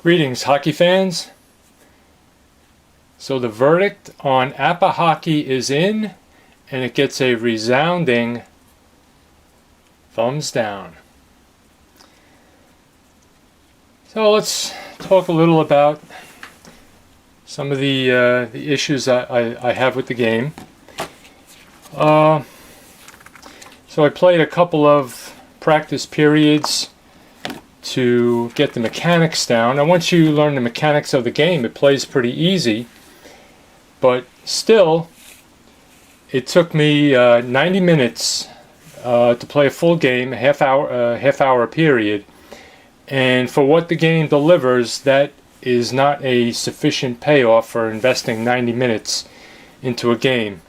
Greetings, hockey fans. So the verdict on APBA Hockey is in, and it gets a resounding thumbs down. So let's talk a little about some of the issues I have with the game. So I played a couple of practice periods to get the mechanics down. And once you learn the mechanics of the game, it plays pretty easy. But still, it took me 90 minutes to play a full game, a half hour period. And for what the game delivers, that is not a sufficient payoff for investing 90 minutes into a game.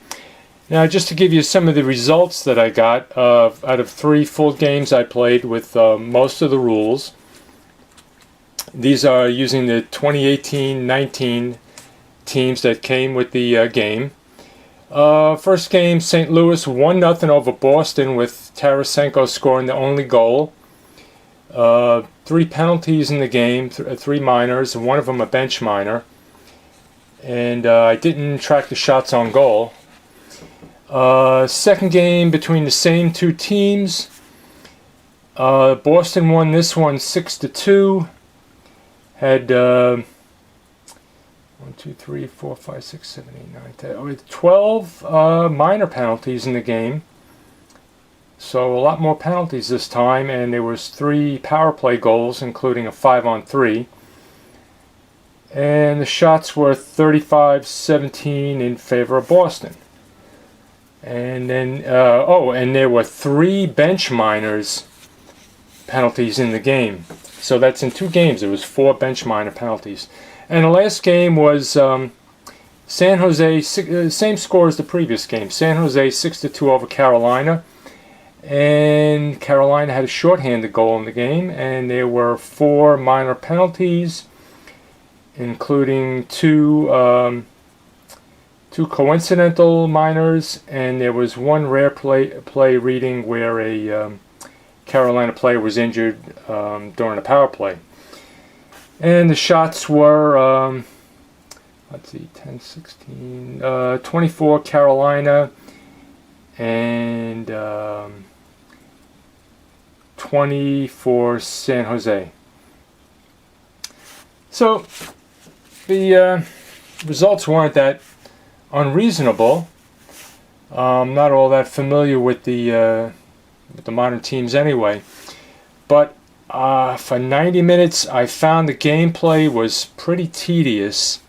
Now, just to give you some of the results that I got out of 3 full games I played with most of the rules. These are using the 2018-19 teams that came with the game. First game, St. Louis 1-0 over Boston with Tarasenko scoring the only goal. 3 penalties in the game, 3 minors, and one of them a bench minor. And I didn't track the shots on goal. Second game between the same 2 teams. Boston won this one 6-2. Had 1, 2, 3, 4, 5, 6, 7, 8, 9, 10, 12 minor penalties in the game. So a lot more penalties this time, and there was 3 power play goals, including a 5-on-3. And the shots were 35-17 in favor of Boston. And then, and there were 3 bench minors penalties in the game. So that's in 2 games. There was 4 bench minor penalties. And the last game was San Jose, same score as the previous game. San Jose 6-2 over Carolina. And Carolina had a shorthanded goal in the game. And there were 4 minor penalties, including 2 coincidental minors, and there was 1 rare play reading where a Carolina player was injured during a power play. And the shots were, 10, 16, 24 Carolina, and 20 for San Jose. So the results weren't that unreasonable. I'm not all that familiar with the modern teams anyway, but for 90 minutes I found the gameplay was pretty tedious,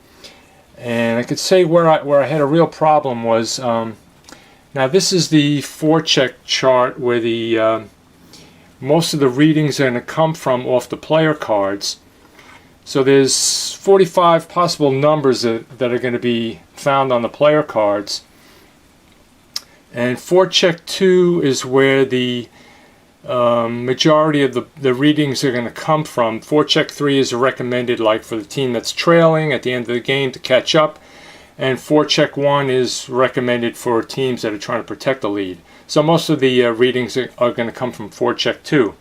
and I could say where I had a real problem was now this is the forecheck chart where the most of the readings are going to come from off the player cards. So there's 45 possible numbers that are going to be found on the player cards. And forecheck 2 is where the majority of the readings are going to come from. Forecheck 3 is recommended like for the team that's trailing at the end of the game to catch up. And forecheck 1 is recommended for teams that are trying to protect the lead. So most of the readings are going to come from forecheck 2.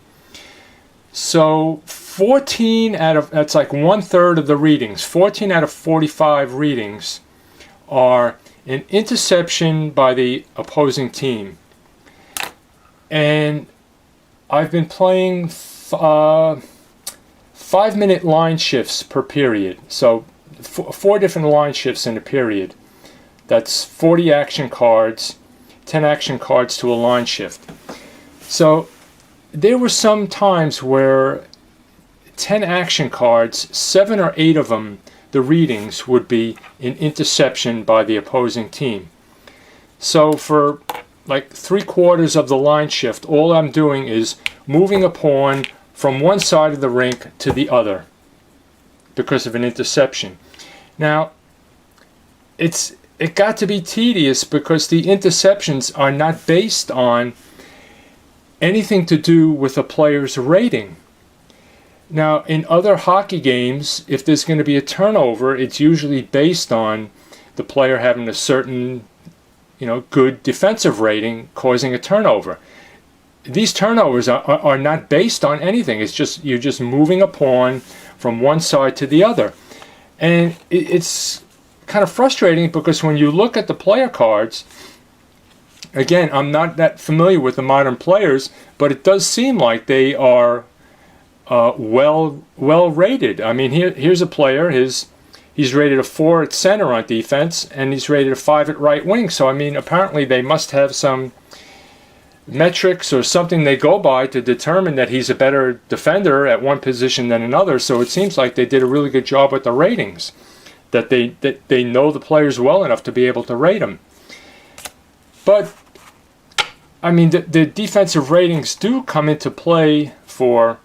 So 14 out of, that's like 1/3 of the readings, 14 out of 45 readings are an interception by the opposing team. And I've been playing 5-minute line shifts per period. So 4 different line shifts in a period. That's 40 action cards, 10 action cards to a line shift. So there were some times where 10 action cards, 7 or 8 of them, the readings would be an interception by the opposing team. So for like 3/4 of the line shift, all I'm doing is moving a pawn from one side of the rink to the other because of an interception. Now, it got to be tedious because the interceptions are not based on anything to do with a player's rating. Now, in other hockey games, if there's going to be a turnover, it's usually based on the player having a certain, good defensive rating causing a turnover. these turnovers are not based on anything. It's just you're just moving a pawn from one side to the other. And it's kind of frustrating because when you look at the player cards, again, I'm not that familiar with the modern players, but it does seem like they are well rated. I mean, here's a player. He's rated a 4 at center on defense, and he's rated a 5 at right wing. So, I mean, apparently they must have some metrics or something they go by to determine that he's a better defender at one position than another. So it seems like they did a really good job with the ratings, that they know the players well enough to be able to rate them. But I mean, the defensive ratings do come into play for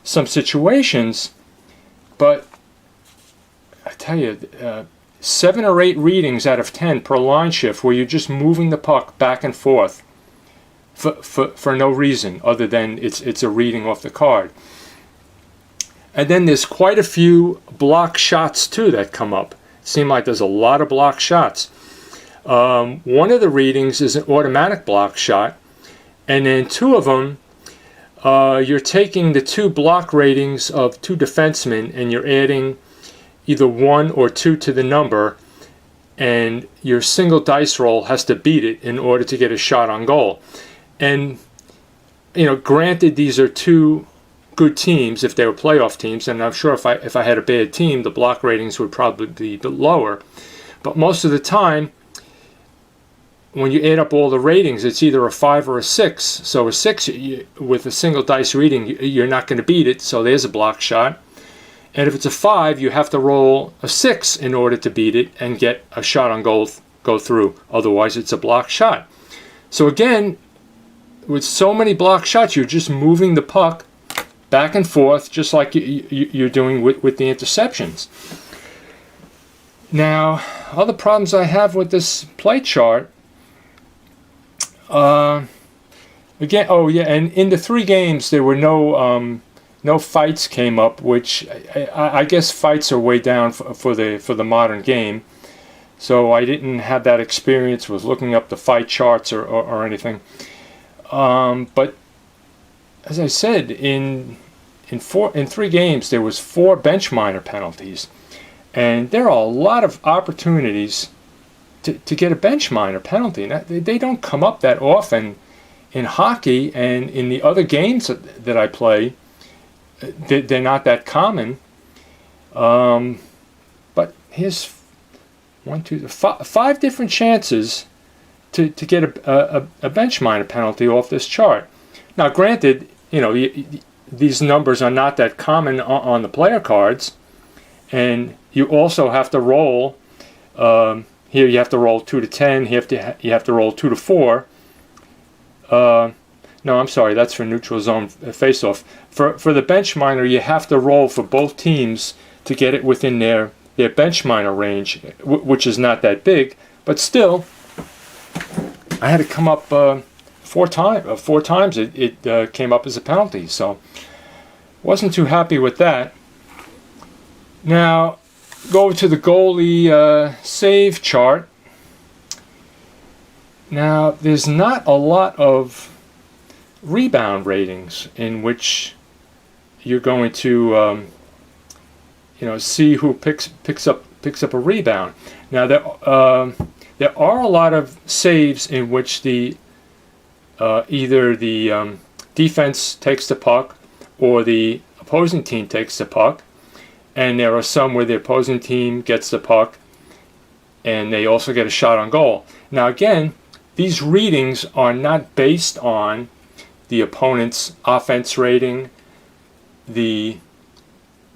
some situations, but I tell you, 7 or 8 readings out of 10 per line shift where you're just moving the puck back and forth for no reason other than it's a reading off the card. And then there's quite a few block shots too that come up. It seems like there's a lot of block shots. One of the readings is an automatic block shot, and then 2 of them, you're taking the 2 block ratings of 2 defensemen and you're adding either 1 or 2 to the number, and your single dice roll has to beat it in order to get a shot on goal. And, you know, granted, these are 2 good teams if they were playoff teams, and I'm sure if I had a bad team, the block ratings would probably be a bit lower. But most of the time, when you add up all the ratings, it's either a 5 or a 6. So a 6, with a single dice reading, you're not going to beat it, so there's a block shot. And if it's a 5, you have to roll a 6 in order to beat it and get a shot on goal go through. Otherwise, it's a block shot. So again, with so many block shots, you're just moving the puck back and forth, just like you're doing with the interceptions. Now, other problems I have with this play chart, again, oh yeah, and in the 3 games there were no fights came up, which I guess fights are way down for the modern game. So I didn't have that experience with looking up the fight charts or anything. But as I said, in 3 games there was 4 bench minor penalties, and there are a lot of opportunities to get a bench minor penalty. Now, they don't come up that often in hockey, and in the other games that I play, they're not that common. But here's 5 different chances to get a bench minor penalty off this chart. Now, granted, you know, these numbers are not that common on the player cards, and you also have to roll. Here you have to roll 2 to 10. You have to roll 2 to 4. No, I'm sorry, that's for neutral zone faceoff. For the bench minor, you have to roll for both teams to get it within their bench minor range, which is not that big, but still, I had to come up 4 times. 4 times it came up as a penalty, so wasn't too happy with that. Now, go to the goalie save chart. Now, there's not a lot of rebound ratings in which you're going to see who picks up a rebound. Now, there are a lot of saves in which the either the defense takes the puck or the opposing team takes the puck, and there are some where the opposing team gets the puck and they also get a shot on goal. Now again, these readings are not based on the opponent's offense rating, the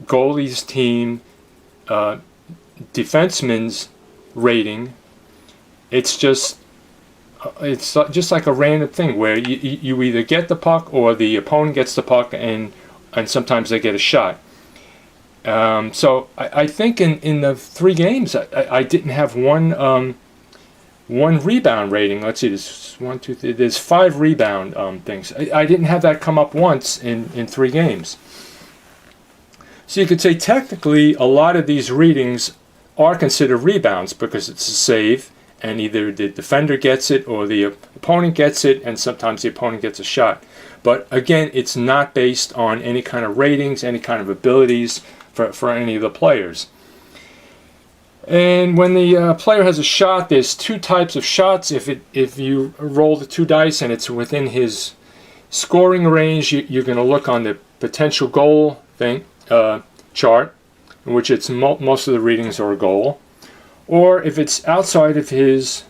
goalie's team, defenseman's rating. It's just like a random thing where you either get the puck or the opponent gets the puck, and sometimes they get a shot. So I think in the 3 games I didn't have one rebound rating. Let's see, there's 1, 2, 3. There's 5 rebound things. I didn't have that come up once in 3 games. So you could say technically a lot of these readings are considered rebounds because it's a save, and either the defender gets it or the opponent gets it, and sometimes the opponent gets a shot. But again, it's not based on any kind of ratings, any kind of abilities for any of the players. And when the player has a shot, there's two types of shots. If you roll the two dice and it's within his scoring range, you're going to look on the potential goal chart, in which it's most of the readings are a goal. Or if it's outside of his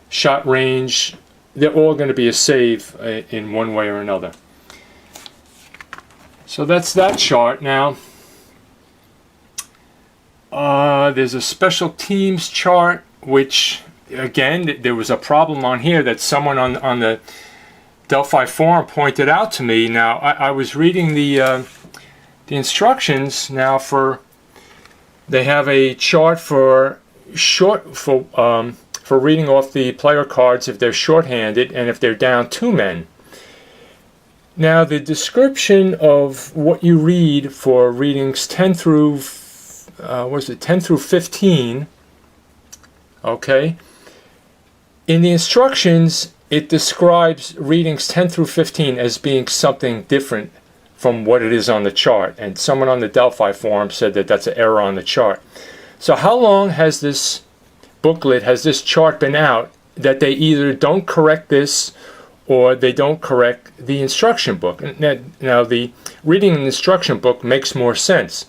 shot range, they're all going to be a save in one way or another. So that's that chart. Now, there's a special teams chart, which, again, there was a problem on here that someone on the Delphi forum pointed out to me. Now, I was reading the instructions. Now, they have a chart for reading off the player cards if they're shorthanded and if they're down 2 men. Now, the description of what you read for readings 10 through 15, okay, in the instructions it describes readings 10 through 15 as being something different from what it is on the chart, and someone on the Delphi forum said that that's an error on the chart. So how long has this booklet, has this chart been out that they either don't correct this or they don't correct the instruction book? Now the reading in the instruction book makes more sense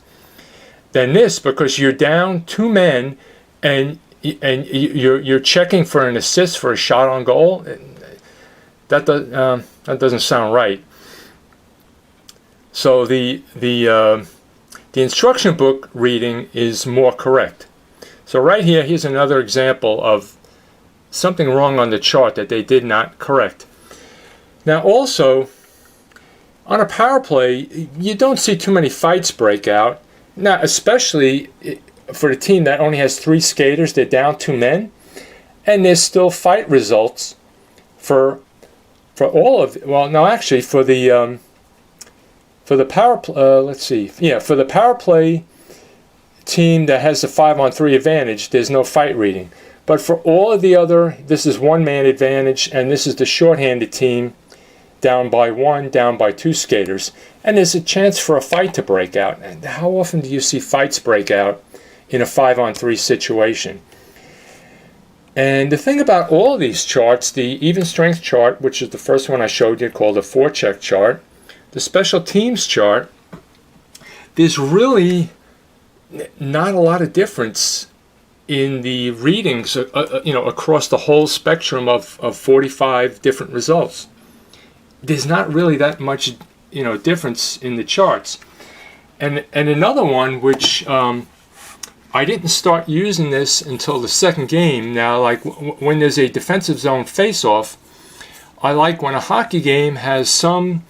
than this, because you're down 2 men and you're checking for an assist for a shot on goal. That doesn't sound right. So the instruction book reading is more correct. So right here, here's another example of something wrong on the chart that they did not correct. Now also, on a power play, you don't see too many fights break out. Now, especially for the team that only has 3 skaters, they're down 2 men, and there's still fight results for all of, well, no, actually for the power for the power play team that has the 5-on-3 advantage, there's no fight reading. But for all of the other, this is 1-man advantage, and this is the shorthanded team, down by 1, down by 2 skaters, and there's a chance for a fight to break out. And how often do you see fights break out in a 5-on-3 situation? And the thing about all of these charts, the even strength chart, which is the first one I showed you, called the forecheck chart, the special teams chart, there's really not a lot of difference in the readings across the whole spectrum of 45 different results. There's not really that much difference in the charts. And another one, which I didn't start using this until the second game. Now, like when there's a defensive zone face-off, I like when a hockey game has some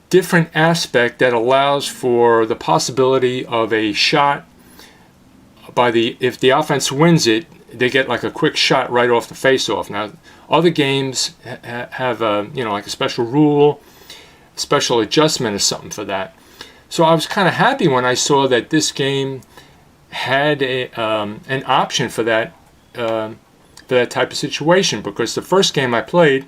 different aspect that allows for the possibility of a shot if the offense wins it, they get like a quick shot right off the face-off. Now, other games have like a special rule, special adjustment or something for that. So I was kind of happy when I saw that this game had an option for that type of situation, because the first game I played,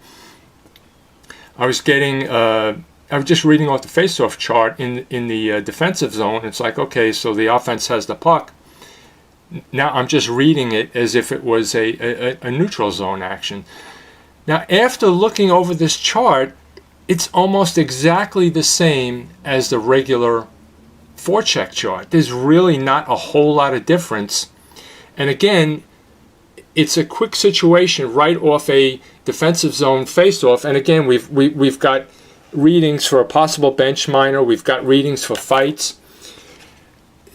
I was just reading off the face-off chart in the defensive zone. It's like, okay, so the offense has the puck. Now I'm just reading it as if it was a neutral zone action. Now, after looking over this chart, it's almost exactly the same as the regular forecheck chart. There's really not a whole lot of difference. And again, it's a quick situation right off a defensive zone face-off. And again, we've got readings for a possible bench minor. We've got readings for fights.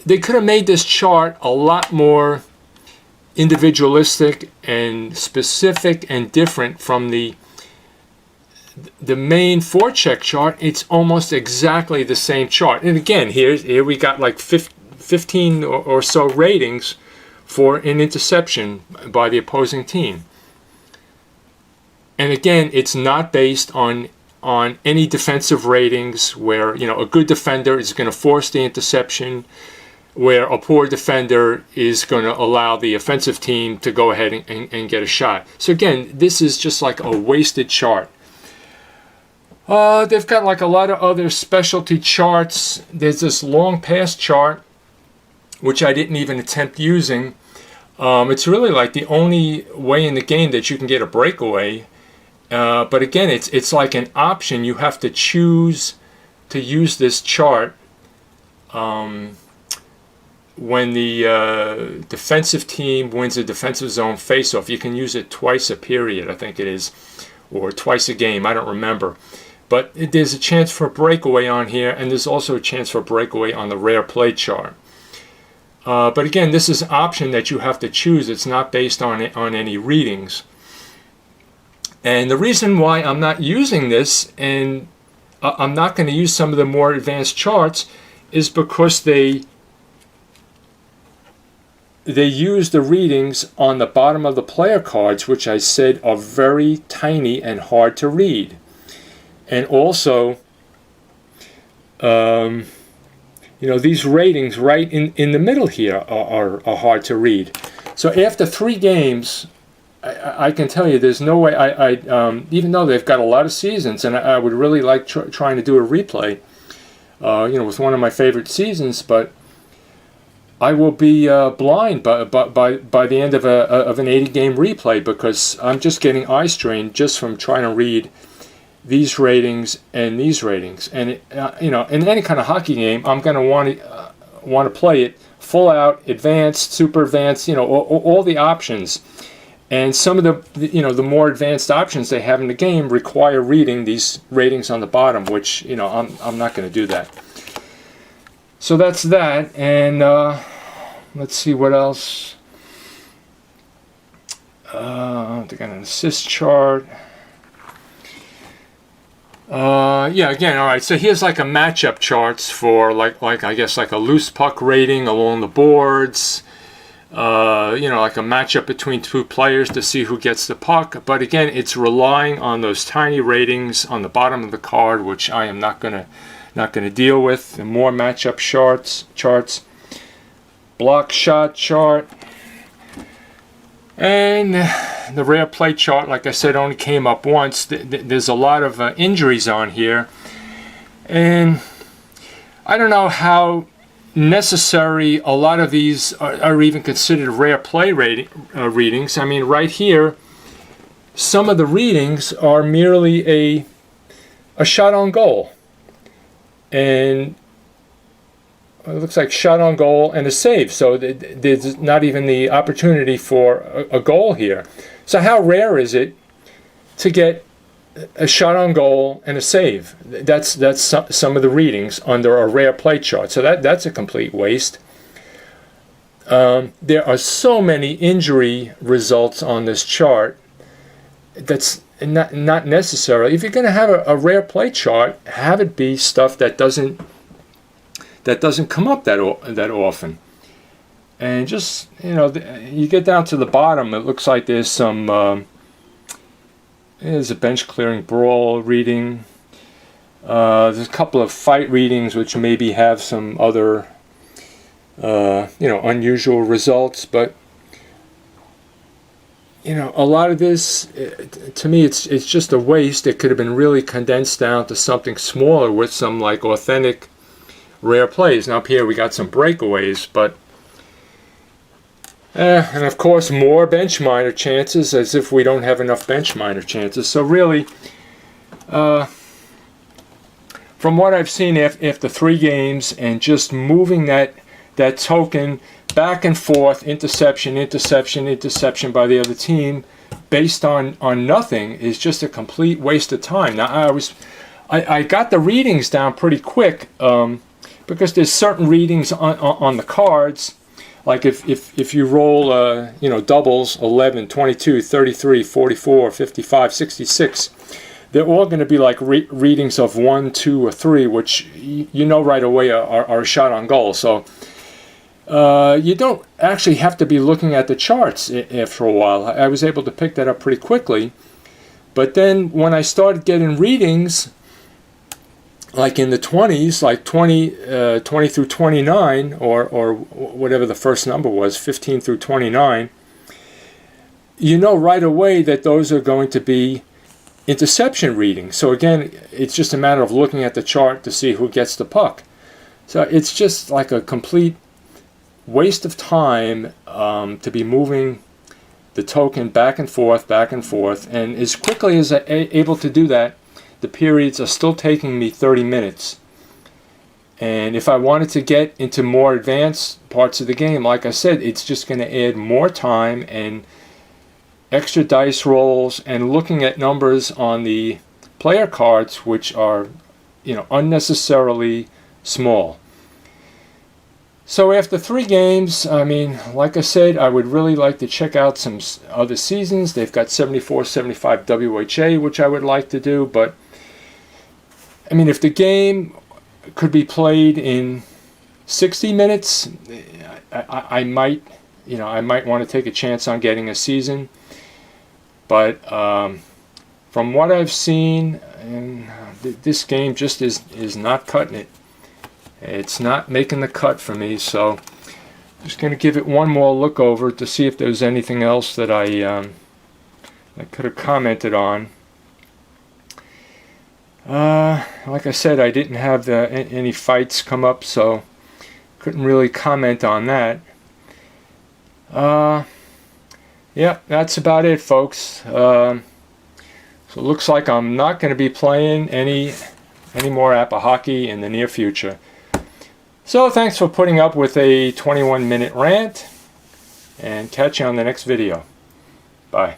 They could have made this chart a lot more individualistic and specific and different from the main forecheck chart. It's almost exactly the same chart. And again, here we got like 15 or so ratings for an interception by the opposing team. And again, it's not based on any defensive ratings where a good defender is going to force the interception, where a poor defender is going to allow the offensive team to go ahead and get a shot. So again, this is just like a wasted chart. They've got like a lot of other specialty charts. There's this long pass chart, which I didn't even attempt using. It's really like the only way in the game that you can get a breakaway. But again, it's like an option. You have to choose to use this chart when the defensive team wins a defensive zone faceoff. You can use it twice a period, I think it is, or twice a game. I don't remember. But there's a chance for a breakaway on here, and there's also a chance for a breakaway on the rare play chart. But again, this is an option that you have to choose. It's not based on any readings. And the reason why I'm not using this, and I'm not going to use some of the more advanced charts, is because they use the readings on the bottom of the player cards, which I said are very tiny and hard to read. And also, these ratings right in the middle here are hard to read. So after 3 games, I can tell you there's no way even though they've got a lot of seasons, and I would really like trying to do a replay, with one of my favorite seasons, but I will be blind by the end of an 80-game replay, because I'm just getting eye strain just from trying to read these ratings and these ratings. And in any kind of hockey game, I'm going to want to play it full out, advanced, super advanced, all the options. And some of the more advanced options they have in the game require reading these ratings on the bottom, which I'm not going to do that. So that's that. And let's see what else. They got an assist chart. Again, all right. So here's like a matchup charts for like I guess like a loose puck rating along the boards. Like a matchup between 2 players to see who gets the puck. But again, it's relying on those tiny ratings on the bottom of the card, which I am not gonna deal with. And more matchup charts, block shot chart, and the rare play chart. Like I said, only came up once. There's a lot of injuries on here, and I don't know how necessary a lot of these are even considered rare play readings. I mean, right here, some of the readings are merely a shot on goal, and it looks like shot on goal and a save. So there's not even the opportunity for a goal here. So how rare is it to get a shot on goal and a save? That's some of the readings under a rare play chart. So that's a complete waste. There are so many injury results on this chart. That's not necessary. If you're going to have a rare play chart, have it be stuff that doesn't come up that often. And just you get down to the bottom, it looks like there's some. There's a bench clearing brawl reading. There's a couple of fight readings which maybe have some other unusual results, but a lot of this, to me, it's just a waste. It could have been really condensed down to something smaller with some like authentic rare plays. Now up here we got some breakaways, but and of course more bench minor chances, as if we don't have enough bench minor chances. So really, from what I've seen after 3 games, and just moving that token back and forth, interception by the other team, based on nothing, is just a complete waste of time. Now I got the readings down pretty quick, because there's certain readings on the cards. Like if you roll doubles, 11, 22, 33, 44, 55, 66, they're all going to be like readings of 1, 2, or 3, which right away are a shot on goal. So you don't actually have to be looking at the charts after a while. I was able to pick that up pretty quickly. But then when I started getting readings, like in the 20s, like 20 through 29, or whatever the first number was, 15 through 29, right away that those are going to be interception reading. So again, it's just a matter of looking at the chart to see who gets the puck. So it's just like a complete waste of time to be moving the token back and forth, and as quickly as I'm able to do that, the periods are still taking me 30 minutes. And if I wanted to get into more advanced parts of the game, like I said, it's just going to add more time and extra dice rolls and looking at numbers on the player cards, which are, unnecessarily small. So after 3 games, I mean, like I said, I would really like to check out some other seasons. They've got 74, 75 WHA, which I would like to do. But, I mean, if the game could be played in 60 minutes, I might want to take a chance on getting a season. But from what I've seen, this game just is not cutting it. It's not making the cut for me, so I'm just going to give it one more look over to see if there's anything else that I could have commented on. Like I said, I didn't have any fights come up, so couldn't really comment on that. Yeah, that's about it, folks. So it looks like I'm not going to be playing any more APBA hockey in the near future. So thanks for putting up with a 21-minute rant, and catch you on the next video. Bye.